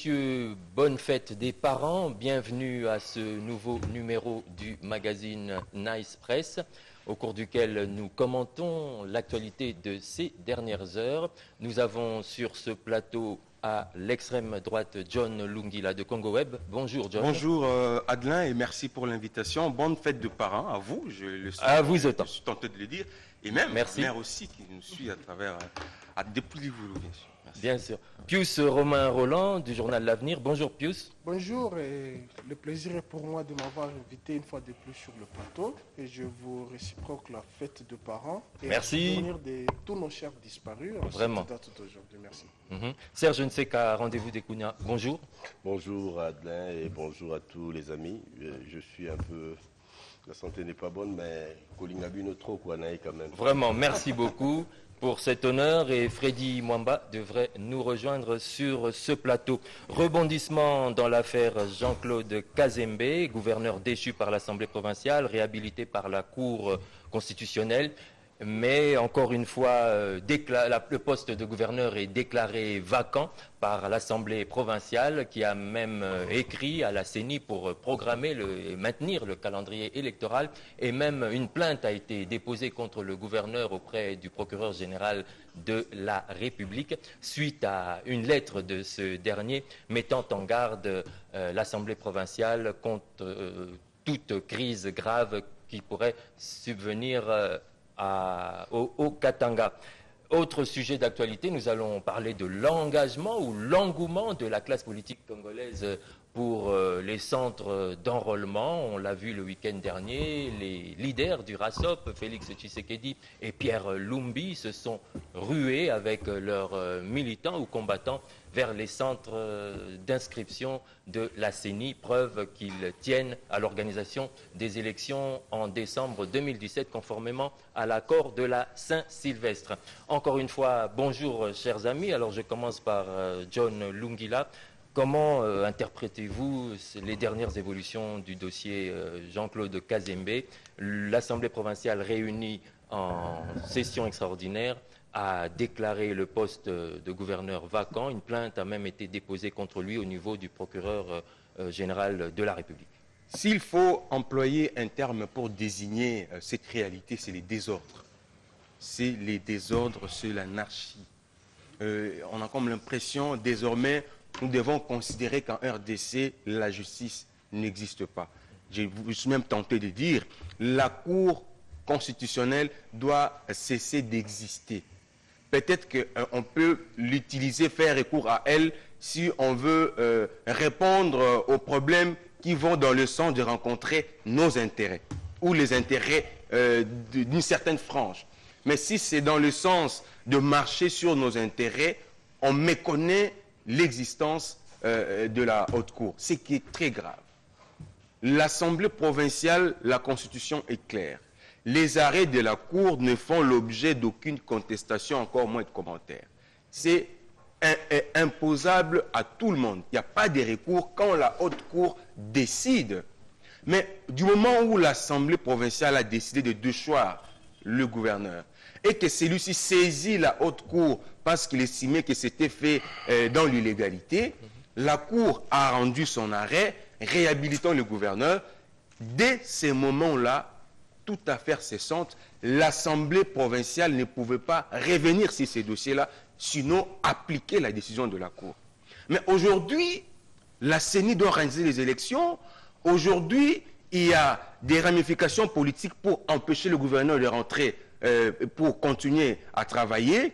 messieurs, bonne fête des parents. Bienvenue à ce nouveau numéro du magazine Nice Press, au cours duquel nous commentons l'actualité de ces dernières heures. Nous avons sur ce plateau à l'extrême droite John Lungila de Congo Web. Bonjour John. Bonjour Adelin et merci pour l'invitation. Bonne fête de parents à vous. Je suis tenté de le dire. Et même merci. Mère aussi qui nous suit à travers depuis Livourou, bien sûr. Merci. Bien sûr. Pius Romain Roland du journal L'Avenir. Bonjour Pius. Bonjour et le plaisir est pour moi de m'avoir invité une fois de plus sur le plateau et je vous réciproque la fête de parents et merci. le souvenir de tous nos chers disparus. Vraiment. Tout aujourd'hui. Merci. Serge Nseka, rendez-vous des Kounia. Bonjour. Bonjour Adelin et bonjour à tous les amis. Je suis un peu... La santé n'est pas bonne, mais Kolingabino trop Kouanaï quand même. Vraiment, merci beaucoup pour cet honneur et Freddy Mwamba devrait nous rejoindre sur ce plateau. Rebondissement dans l'affaire Jean-Claude Kazembe, gouverneur déchu par l'Assemblée provinciale, réhabilité par la Cour constitutionnelle. Mais encore une fois, le poste de gouverneur est déclaré vacant par l'Assemblée provinciale qui a même écrit à la CENI pour programmer et maintenir le calendrier électoral. Et même une plainte a été déposée contre le gouverneur auprès du procureur général de la République suite à une lettre de ce dernier mettant en garde l'Assemblée provinciale contre toute crise grave qui pourrait subvenir au Katanga. Autre sujet d'actualité, nous allons parler de l'engagement ou l'engouement de la classe politique congolaise pour les centres d'enrôlement. On l'a vu le week-end dernier, les leaders du RASOP, Félix Tshisekedi et Pierre Lumbi, se sont rués avec leurs militants ou combattants vers les centres d'inscription de la CENI, preuve qu'ils tiennent à l'organisation des élections en décembre 2017, conformément à l'accord de la Saint-Sylvestre. Encore une fois, bonjour chers amis. Alors je commence par John Lungila. Comment interprétez-vous les dernières évolutions du dossier Jean-Claude Kazembe? L'Assemblée provinciale réunie en session extraordinaire a déclaré le poste de gouverneur vacant. Une plainte a même été déposée contre lui au niveau du procureur général de la République. S'il faut employer un terme pour désigner cette réalité, c'est les désordres. C'est les désordres, c'est l'anarchie. On a comme l'impression, désormais, nous devons considérer qu'en RDC, la justice n'existe pas. Je suis même tenté de dire, la Cour constitutionnelle doit cesser d'exister. Peut-être qu'on peut l'utiliser, faire recours à elle si on veut répondre aux problèmes qui vont dans le sens de rencontrer nos intérêts ou les intérêts d'une certaine frange. Mais si c'est dans le sens de marcher sur nos intérêts, on méconnaît l'existence de la haute cour, ce qui est très grave. L'Assemblée provinciale, la Constitution est claire. Les arrêts de la Cour ne font l'objet d'aucune contestation, encore moins de commentaires. C'est imposable à tout le monde. Il n'y a pas de recours quand la haute Cour décide. Mais du moment où l'Assemblée provinciale a décidé de déchoir le gouverneur et que celui-ci saisit la haute Cour parce qu'il estimait que c'était fait dans l'illégalité, la Cour a rendu son arrêt réhabilitant le gouverneur. Dès ces moments-là, toute affaire cessante, l'Assemblée provinciale ne pouvait pas revenir sur ces dossiers-là, sinon appliquer la décision de la Cour. Mais aujourd'hui, la CENI doit organiser les élections. Aujourd'hui, il y a des ramifications politiques pour empêcher le gouverneur de rentrer, pour continuer à travailler,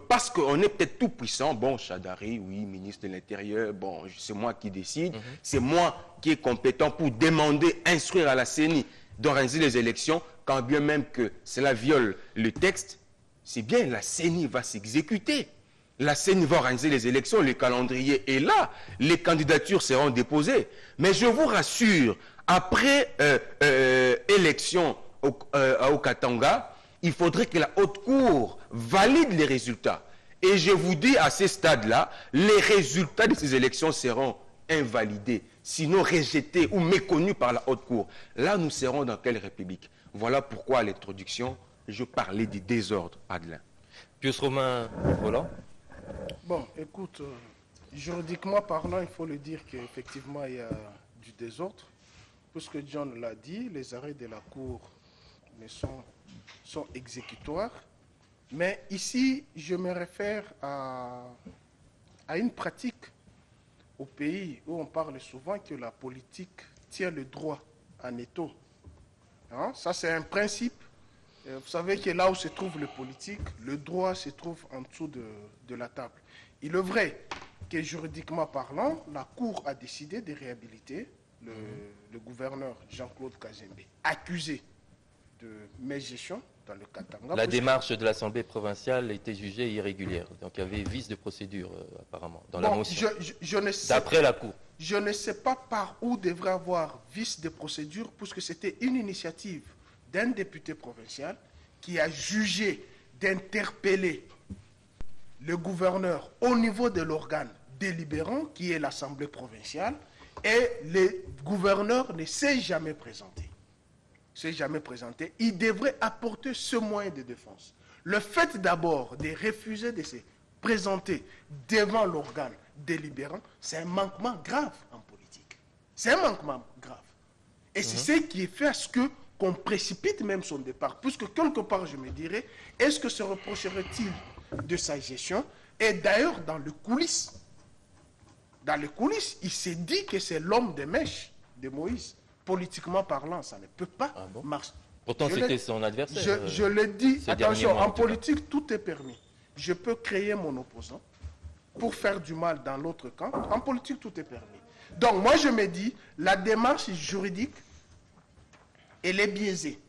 parce qu'on est peut-être tout puissant. Bon, Chadari, oui, ministre de l'Intérieur, bon, c'est moi qui décide, c'est moi qui est compétent pour demander, instruire à la CENI d'organiser les élections, quand bien même que cela viole le texte. C'est bien, la CENI va s'exécuter. La CENI va organiser les élections, le calendrier est là, les candidatures seront déposées. Mais je vous rassure, après élection au Katanga, il faudrait que la haute cour valide les résultats. Et je vous dis à ce stade-là, les résultats de ces élections seront invalidés, sinon rejetés ou méconnus par la haute cour. Là, nous serons dans quelle république? Voilà pourquoi à l'introduction, je parlais du désordre, Adelin. Pius Romain Roland. Bon, écoute, Juridiquement parlant, il faut le dire qu'effectivement, il y a du désordre. Puisque John l'a dit, les arrêts de la Cour sont exécutoires. Mais ici, je me réfère à une pratique au pays où on parle souvent que la politique tient le droit en étau. Hein? Ça, c'est un principe. Vous savez que là où se trouve le politique, le droit se trouve en dessous de la table. Il est vrai que juridiquement parlant, la Cour a décidé de réhabiliter le gouverneur Jean-Claude Kazembe, accusé de mégestion dans le Katanga. La démarche de l'Assemblée provinciale était jugée irrégulière. Donc il y avait vice de procédure, apparemment, dans la motion. D'après la Cour. Je ne sais pas par où devrait avoir vice de procédure, puisque c'était une initiative d'un député provincial qui a jugé d'interpeller le gouverneur au niveau de l'organe délibérant, qui est l'Assemblée provinciale, et le gouverneur ne s'est jamais présenté. Il devrait apporter ce moyen de défense. Le fait d'abord de refuser de se présenter devant l'organe délibérant, c'est un manquement grave en politique. C'est un manquement grave. Et c'est ce qui fait à ce qu'on précipite même son départ. Puisque quelque part, je me dirais, est-ce que se reprocherait-il de sa gestion? Et d'ailleurs, dans les coulisses, il s'est dit que c'est l'homme de mèche de Moïse. Politiquement parlant, ça ne peut pas marcher. Pourtant, c'était son adversaire. Je le dis, attention, en politique, tout est permis. Je peux créer mon opposant pour faire du mal dans l'autre camp. En politique, tout est permis. Donc, moi, je me dis, la démarche juridique, elle est biaisée.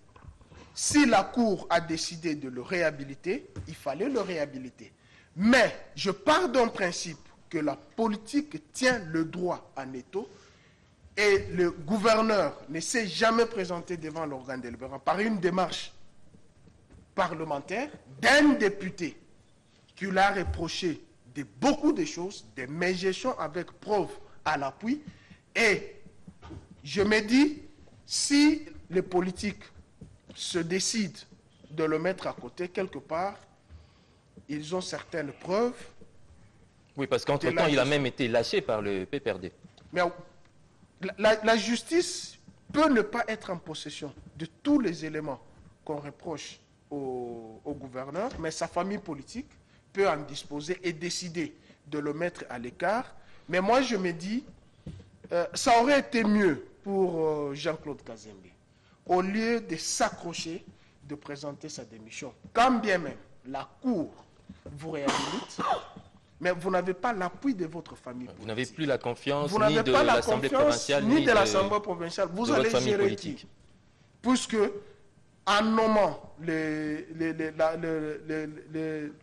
Si la Cour a décidé de le réhabiliter, il fallait le réhabiliter. Mais je pars d'un principe que la politique tient le droit en étau et le gouverneur ne s'est jamais présenté devant l'organe délibérant par une démarche parlementaire d'un député qui l'a reproché de beaucoup de choses, des mégestions avec preuve à l'appui. Et je me dis, si les politiques se décident de le mettre à côté quelque part, ils ont certaines preuves. Oui, parce qu'entre-temps, il a même été lâché par le PPRD. Mais la justice peut ne pas être en possession de tous les éléments qu'on reproche au gouverneur, mais sa famille politique peut en disposer et décider de le mettre à l'écart. Mais moi, je me dis, ça aurait été mieux pour Jean-Claude Kazembe, au lieu de s'accrocher, de présenter sa démission. Quand bien même la Cour vous réhabilite, mais vous n'avez pas l'appui de votre famille politique. Vous n'avez plus la confiance ni de l'Assemblée provinciale, ni de l'Assemblée provinciale. Vous allez gérer qui? Puisque, en nommant les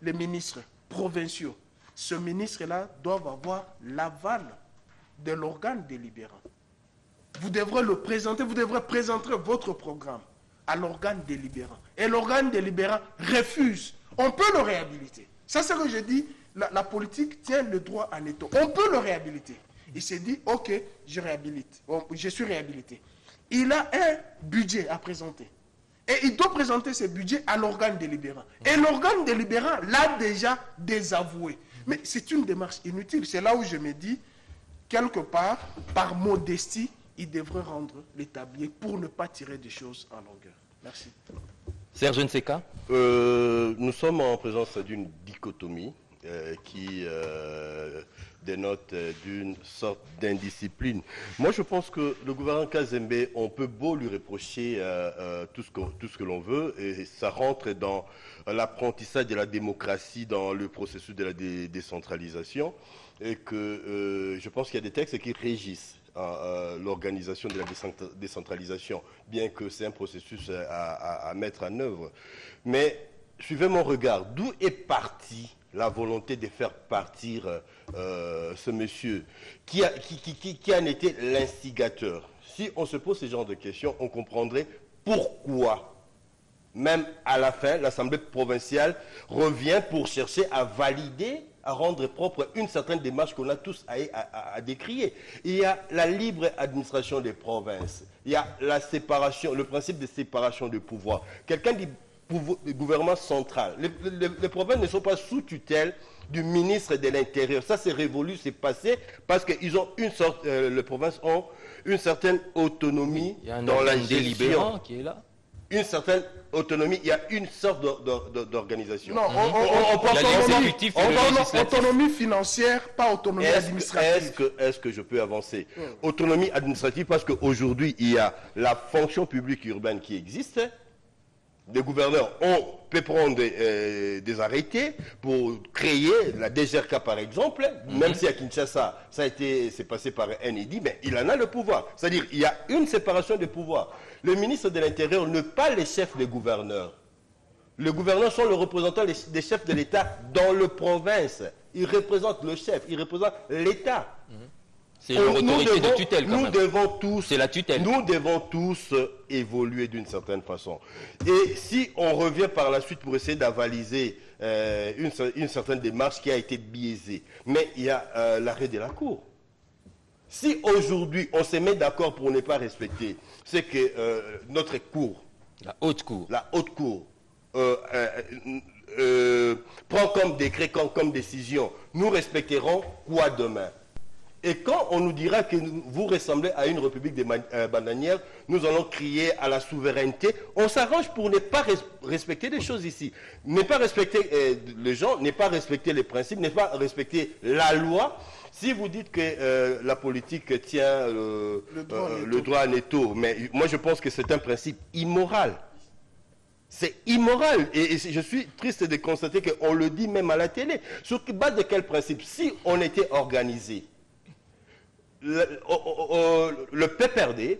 ministres provinciaux, ce ministre-là doit avoir l'aval de l'organe délibérant. Vous devrez le présenter, vous devrez présenter votre programme à l'organe délibérant. Et l'organe délibérant refuse. On peut le réhabiliter. Ça, c'est ce que je dis. La politique tient le droit en étau. On peut le réhabiliter. Il s'est dit, ok, je suis réhabilité. Il a un budget à présenter. Et il doit présenter ce budget à l'organe délibérant. Et l'organe délibérant l'a déjà désavoué. Mais c'est une démarche inutile. C'est là où je me dis, quelque part, par modestie, il devrait rendre l'établi pour ne pas tirer des choses en longueur. Merci. Serge Nseka. Nous sommes en présence d'une dichotomie qui dénote d'une sorte d'indiscipline. Moi, je pense que le gouverneur Kazembe, on peut beau lui reprocher tout ce que l'on veut, et ça rentre dans l'apprentissage de la démocratie, dans le processus de la décentralisation, et que je pense qu'il y a des textes qui régissent l'organisation de la décentralisation, bien que c'est un processus à mettre en œuvre. Mais suivez mon regard, d'où est partie la volonté de faire partir ce monsieur qui en était l'instigateur? Si on se pose ce genre de questions, on comprendrait pourquoi, même à la fin, l'Assemblée provinciale revient pour chercher à valider, à rendre propre une certaine démarche qu'on a tous à décrier. Il y a la libre administration des provinces, il y a la séparation, le principe de séparation des pouvoirs. Quelqu'un dit gouvernement central. Les provinces ne sont pas sous tutelle du ministre de l'Intérieur. Ça, c'est révolu, c'est passé, parce qu'ils ont une sorte, les provinces ont une certaine autonomie dans la gestion. Qui est là. Une certaine autonomie, il y a une sorte d'organisation. Non, on parle d'autonomie financière, pas autonomie administrative. Est-ce que je peux avancer? Autonomie administrative, parce qu'aujourd'hui, il y a la fonction publique urbaine qui existe. Les gouverneurs peut prendre des arrêtés pour créer la DGRK par exemple, même si à Kinshasa, c'est passé par NID, mais il en a le pouvoir. C'est-à-dire il y a une séparation des pouvoirs. Le ministre de l'Intérieur n'est pas le chef des gouverneurs. Les gouverneurs sont le représentant des chefs de l'État dans le province. Ils représentent le chef, ils représentent l'État. C'est leur autorité de tutelle quand même. C'est la tutelle. Nous devons tous évoluer d'une certaine façon. Et si on revient par la suite pour essayer d'avaliser une certaine démarche qui a été biaisée, mais il y a l'arrêt de la Cour. Si aujourd'hui on se met d'accord pour ne pas respecter, c'est que notre Cour, la haute Cour, prend comme décret, comme décision, nous respecterons quoi demain? Et quand on nous dira que vous ressemblez à une république bananière, nous allons crier à la souveraineté. On s'arrange pour ne pas respecter les choses ici. Ne pas respecter les gens, ne pas respecter les principes, ne pas respecter la loi. Si vous dites que la politique tient le droit à l'étau, mais moi je pense que c'est un principe immoral. C'est immoral. Et je suis triste de constater qu'on le dit même à la télé. Sur base de quel principe? Si on était organisé, le PPRD,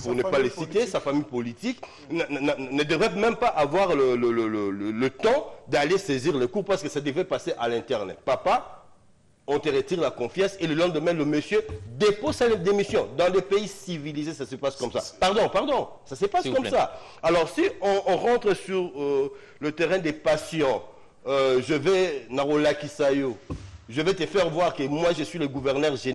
pour ne pas les citer, sa famille politique, ne devrait même pas avoir le temps d'aller saisir le coup parce que ça devait passer à l'interne. Papa, on te retire la confiance et le lendemain, le monsieur dépose sa démission. Dans des pays civilisés, ça se passe comme ça. Pardon, ça se passe comme ça. Alors si on rentre sur le terrain des passions, je vais, Narola Kisayo, je vais te faire voir que moi je suis le gouverneur général.